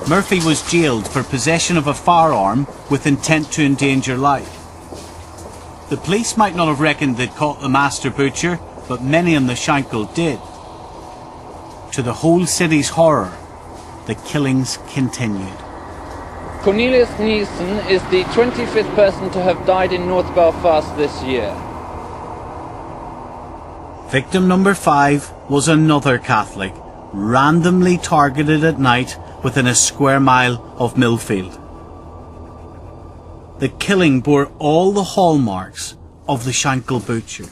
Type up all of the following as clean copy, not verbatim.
Murphy was jailed for possession of a firearm with intent to endanger life. The police might not have reckoned they'd caught the master butcher, but many in the Shankill did. To the whole city's horror, the killings continued. Cornelius Neeson is the 25th person to have died in North Belfast this year. Victim number 5 was another Catholic, randomly targeted at night within a square mile of Millfield. The killing bore all the hallmarks of the Shankill Butchers.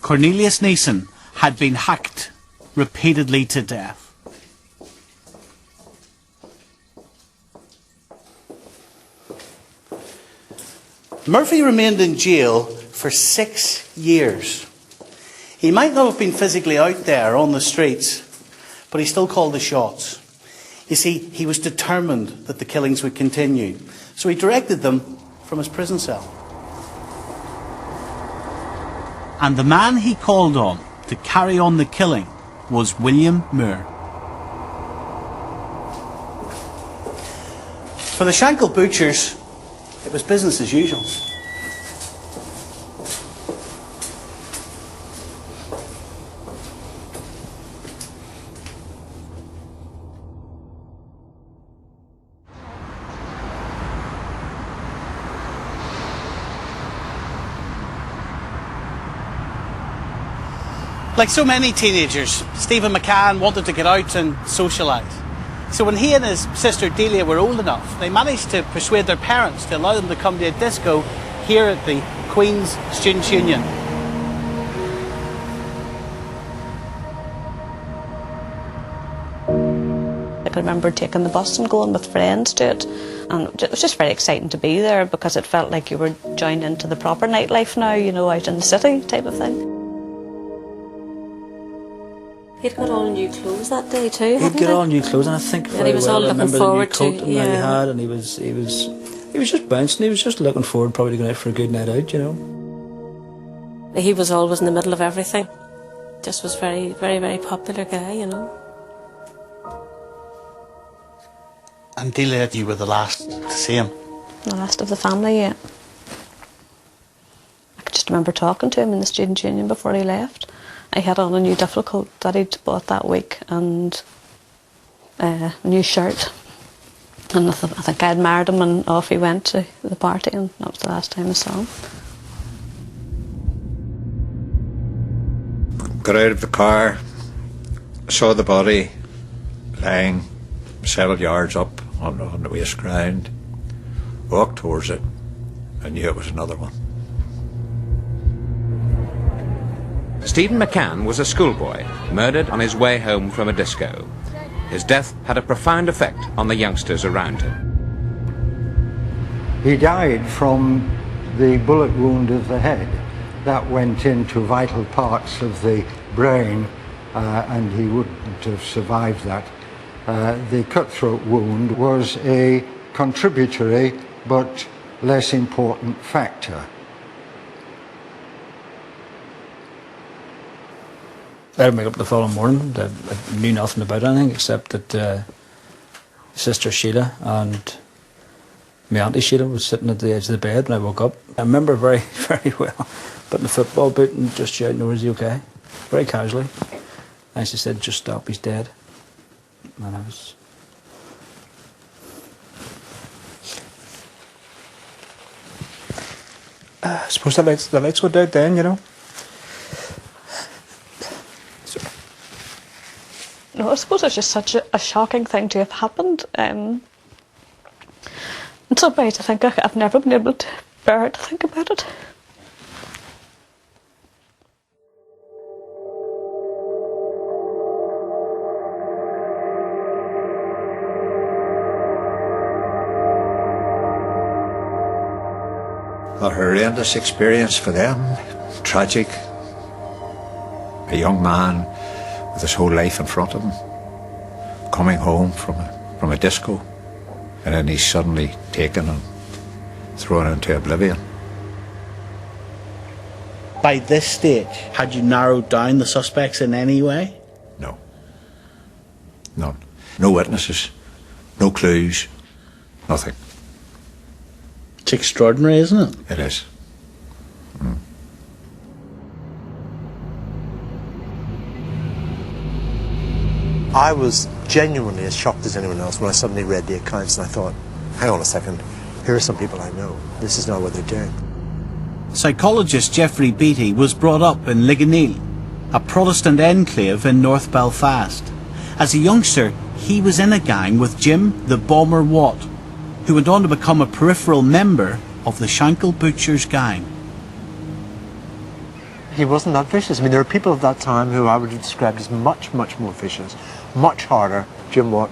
Cornelius Neeson had been hacked repeatedly to death. Murphy remained in jail for 6 years. He might not have been physically out there on the streets, but he still called the shots. You see, he was determined that the killings would continue, so he directed them from his prison cell. And the man he called on to carry on the killing was William Moore. For the Shankill Butchers, it was business as usual. Like so many teenagers, Stephen McCann wanted to get out and socialise. So when he and his sister Delia were old enough, they managed to persuade their parents to allow them to come to a disco here at the Queen's Students' Union. I can remember taking the bus and going with friends to it, and it was just very exciting to be there because it felt like you were joined into the proper nightlife now, you know, out in the city type of thing. He'd got all new clothes that day too. He'd got all new clothes, and I think he was all looking forward to. Yeah, he had, and he was just bouncing. He was just looking forward, probably to going out for a good night out, you know. He was always in the middle of everything. Just was very, very, very popular guy, you know. And Delia, you were the last to see him? The last of the family, yeah. I could just remember talking to him in the Students' Union before he left. I had on a new duffel coat that he'd bought that week and a new shirt. And I think I admired him, and off he went to the party, and that was the last time I saw him. Got out of the car, saw the body lying several yards up on the waste ground, walked towards it, and knew it was another one. Stephen McCann was a schoolboy, murdered on his way home from a disco. His death had a profound effect on the youngsters around him. He died from the bullet wound of the head. That went into vital parts of the brain, and he wouldn't have survived that. The cutthroat wound was a contributory but less important factor. I woke up the following morning. I knew nothing about anything except that Sister Sheila and my Auntie Sheila was sitting at the edge of the bed when I woke up. I remember very, very well putting the football boot and just shouting, "Oh, is he okay?" Very casually. And she said, "Just stop, he's dead." And I was... I suppose the lights went out then, you know. No, I suppose it's just such a shocking thing to have happened. In some ways, I think I've never been able to bear to think about it. A horrendous experience for them, tragic. A young man with his whole life in front of him, coming home from a disco, and then he's suddenly taken and thrown into oblivion. By this stage, had you narrowed down the suspects in any way? No. None. No witnesses, no clues, nothing. It's extraordinary, isn't it? It is. I was genuinely as shocked as anyone else when I suddenly read the accounts and I thought, hang on a second, here are some people I know. This is not what they're doing. Psychologist Geoffrey Beattie was brought up in Ligoniel, a Protestant enclave in North Belfast. As a youngster, he was in a gang with Jim the Bomber Watt, who went on to become a peripheral member of the Shankill Butchers gang. He wasn't that vicious. I mean, there are people of that time who I would have described as much, much more vicious, much harder. Jim Watt,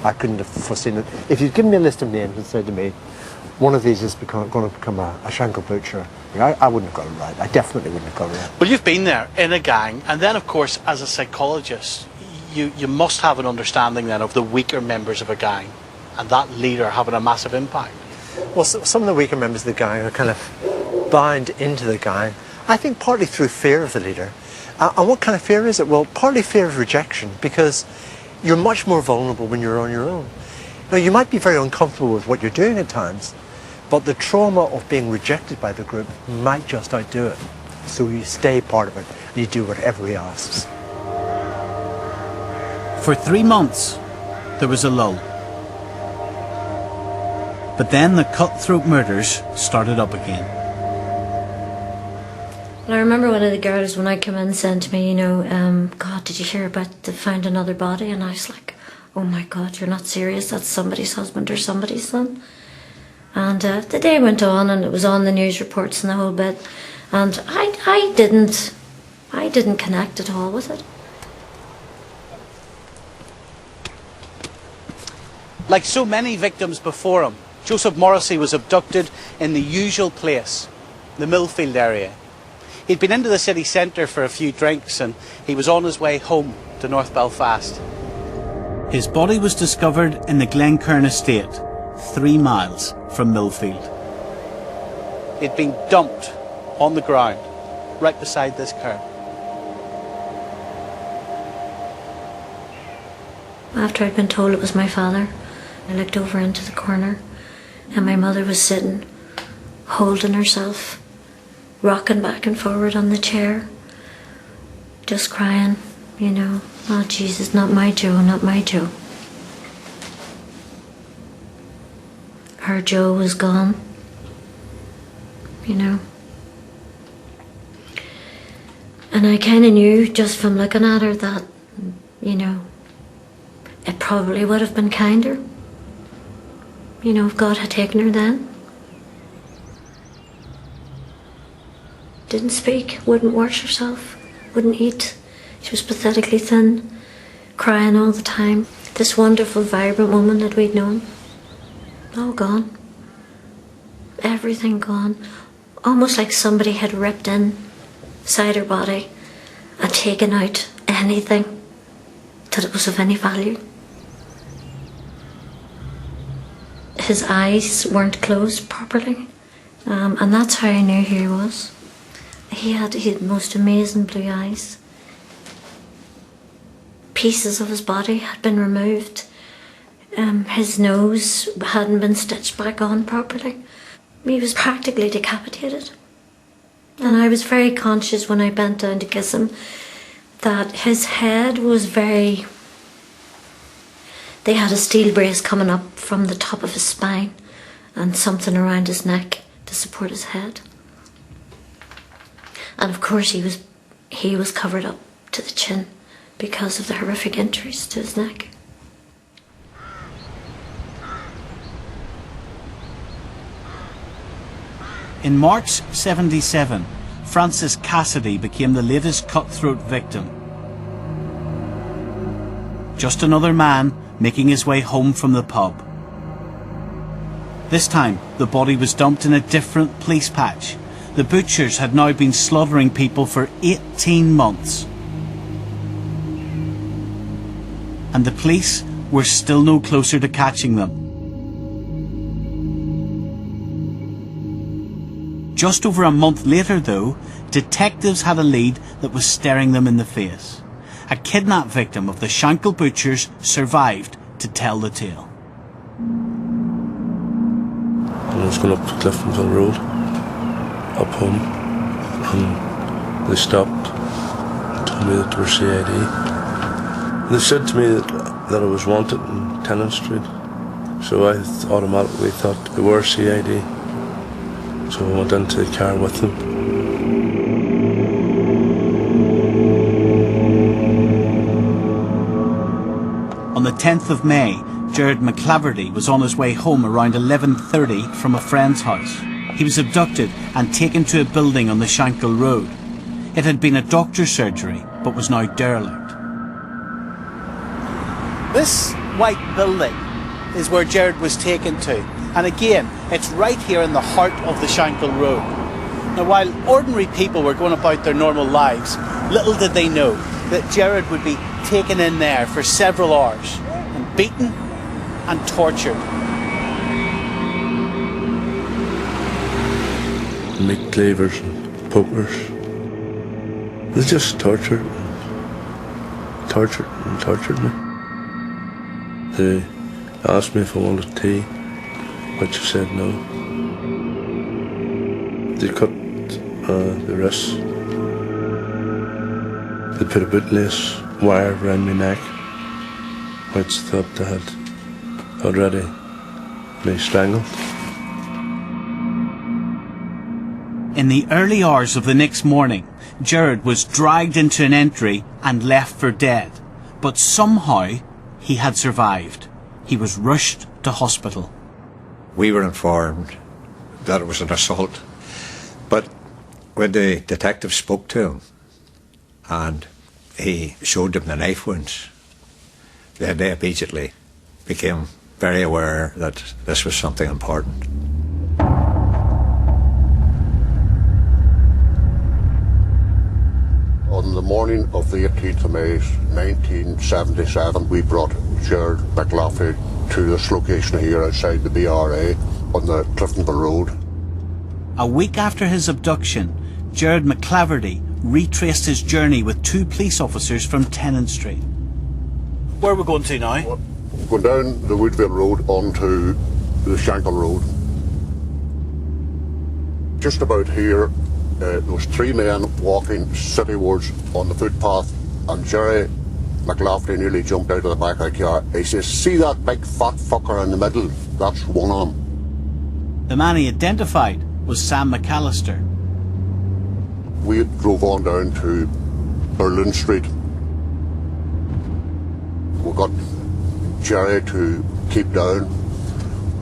I couldn't have foreseen it. If you'd given me a list of names and said to me, one of these is going to become a Shankill Butcher, I wouldn't have got it right. I definitely wouldn't have got it right. Well, you've been there in a gang, and then, of course, as a psychologist, you must have an understanding then of the weaker members of a gang, and that leader having a massive impact. Well, some of the weaker members of the gang are kind of bound into the gang, I think partly through fear of the leader. And what kind of fear is it? Well, partly fear of rejection, because you're much more vulnerable when you're on your own. Now, you might be very uncomfortable with what you're doing at times, but the trauma of being rejected by the group might just outdo it. So you stay part of it, and you do whatever he asks. For 3 months, there was a lull. But then the cutthroat murders started up again. Well, I remember one of the girls, when I came in, said to me, God, did you hear about they found another body? And I was like, oh my God, you're not serious, that's somebody's husband or somebody's son. And the day went on, and it was on the news reports and the whole bit, and I didn't connect at all with it. Like so many victims before him, Joseph Morrissey was abducted in the usual place, the Millfield area. He'd been into the city centre for a few drinks, and he was on his way home to North Belfast. His body was discovered in the Glenkern estate, 3 miles from Millfield. He'd been dumped on the ground, right beside this curb. After I'd been told it was my father, I looked over into the corner, and my mother was sitting, holding herself, rocking back and forward on the chair, just crying, oh Jesus, not my Joe, not my Joe. Her Joe was gone, And I kind of knew just from looking at her that, it probably would have been kinder, if God had taken her then. Didn't speak, wouldn't wash herself, wouldn't eat. She was pathetically thin, crying all the time. This wonderful, vibrant woman that we'd known, all gone. Everything gone. Almost like somebody had ripped inside her body and taken out anything that it was of any value. His eyes weren't closed properly, and that's how I knew who he was. He had the most amazing blue eyes. Pieces of his body had been removed. His nose hadn't been stitched back on properly. He was practically decapitated. And I was very conscious when I bent down to kiss him that his head was very... They had a steel brace coming up from the top of his spine and something around his neck to support his head. And of course he was covered up to the chin because of the horrific injuries to his neck. In March '77, Francis Cassidy became the latest cutthroat victim. Just another man making his way home from the pub. This time, the body was dumped in a different police patch. The Butchers had now been slaughtering people for 18 months. And the police were still no closer to catching them. Just over a month later, though, detectives had a lead that was staring them in the face. a kidnapped victim of the Shankill Butchers, survived to tell the tale. I was going up to Cliftonville Road, up home, and they stopped, told me that they were CID. And they said to me that I was wanted in Tennant Street, so I automatically thought they were CID. So I went into the car with them. On the 10th of May, Gerard McClaverty was on his way home around 11:30 from a friend's house. He was abducted and taken to a building on the Shankill Road. It had been a doctor's surgery, but was now derelict. This white building is where Gerard was taken to. And again, it's right here in the heart of the Shankill Road. Now, while ordinary people were going about their normal lives, little did they know that Gerard would be taken in there for several hours and beaten and tortured. Meat cleavers and pokers. They just tortured me. They asked me if I wanted tea, which I said no. They cut the wrists. They put a bootlace wire around my neck, which they thought they had already me strangled. In the early hours of the next morning, Gerard was dragged into an entry and left for dead. But somehow he had survived. He was rushed to hospital. We were informed that it was an assault, but when the detective spoke to him and he showed them the knife wounds, then they immediately became very aware that this was something important. On the morning of the 18th of May 1977, we brought Gerard McClaverty to this location here outside the BRA on the Cliftonville Road. A week after his abduction, Gerard McClaverty retraced his journey with two police officers from Tennant Street. Where are we going to now? Going down the Woodville Road onto the Shankill Road. Just about here, there was three men walking citywards on the footpath, and Gerry McClaverty nearly jumped out of the back of the car. He says, "See that big fat fucker in the middle? That's one of them." The man he identified was Sam McAllister. We drove on down to Berlin Street. We got Gerry to keep down,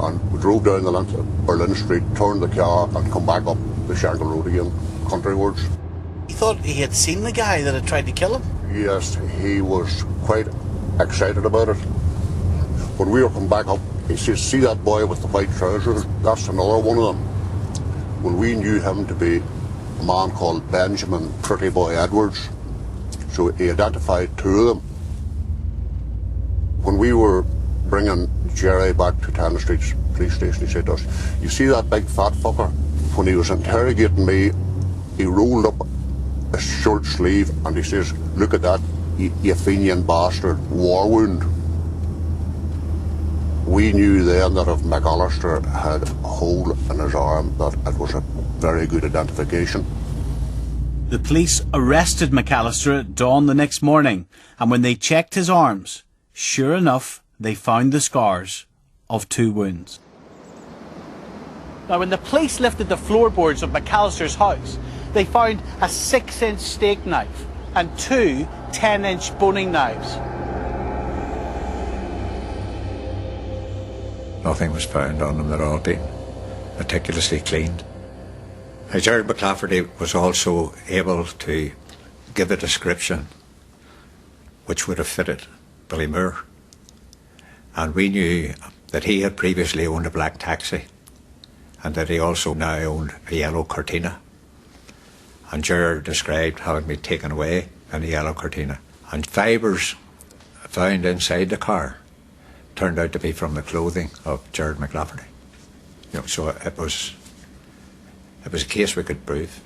and we drove down the length of Berlin Street, turned the car and come back up the Shankill Road again, countrywards. He thought he had seen the guy that had tried to kill him? Yes, he was quite excited about it. When we were coming back up, he says, "See that boy with the white trousers? That's another one of them." Well, we knew him to be a man called Benjamin Pretty Boy Edwards, so he identified two of them. When we were bringing Gerry back to Tennant Street police station, he said to us, "You see that big fat fucker?" When he was interrogating me, he rolled up a short sleeve and he says, "Look at that, you Fenian bastard, war wound." We knew then that if McAllister had a hole in his arm, that it was a very good identification. The police arrested McAllister at dawn the next morning, and when they checked his arms, sure enough, they found the scars of two wounds. Now, when the police lifted the floorboards of McAllister's house, they found a 6-inch steak knife and two 10-inch boning knives. Nothing was found on them. They'd all been meticulously cleaned. Gerard McClaverty was also able to give a description which would have fitted Billy Moore. And we knew that he had previously owned a black taxi and that he also now owned a yellow Cortina. And Gerard described having been taken away in a yellow Cortina. And fibres found inside the car turned out to be from the clothing of Gerard McClaverty. So it was a case we could prove.